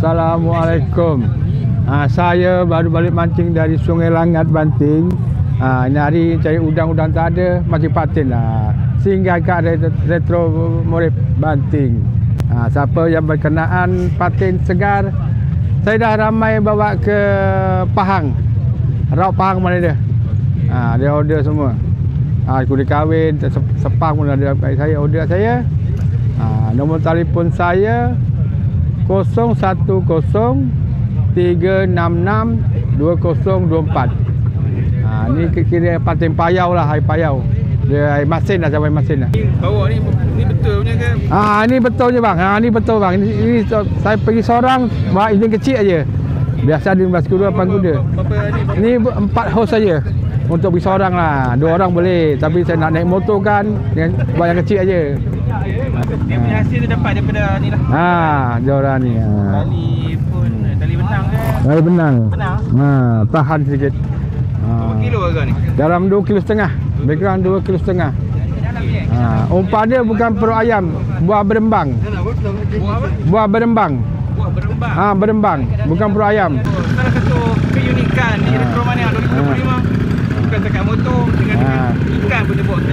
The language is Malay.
Assalamualaikum. Saya baru balik mancing dari Sungai Langat, Banting. Ini hari cari udang-udang tak ada, mancing patin lah. Singgah kat Retro Morib, Banting. Siapa yang berkenaan patin segar, saya dah ramai bawa ke Pahang. Raut Pahang mana dia? Dia order semua. Aku dah kahwin, sepang pun ada kat saya, order saya. Nombor telefon saya 010-366-2024. Ni kira patin payau lah, air payau. Dia air masin lah, cabai masin lah. Bawa ni betul punya ke? Ni betul je bang. Ni betul bang. Ini saya pergi seorang, bawa izin kecil aja. Biasa ada basikal 8 kuda. Ni 4 hos saja. Untuk pergi seorang lah. 2 orang boleh. Tapi saya nak naik motor kan, bawa yang kecil aja. Dia punya hasil tu dapat daripada ni lah. Joran ni. Tali benang ke? Tali benang. Benang? Tahan sikit. Berapa kilo agak ni? Dalam 2,5 kg. Background 2,5 kg. Umpan dia bukan perut ayam, buah berembang. Buah apa? Buah berembang. Buah berembang. Berembang, bukan perut ayam. Salah satu keunikan di Retro Mania 2025 bukan dekat motor dengan ikan pun dia buat.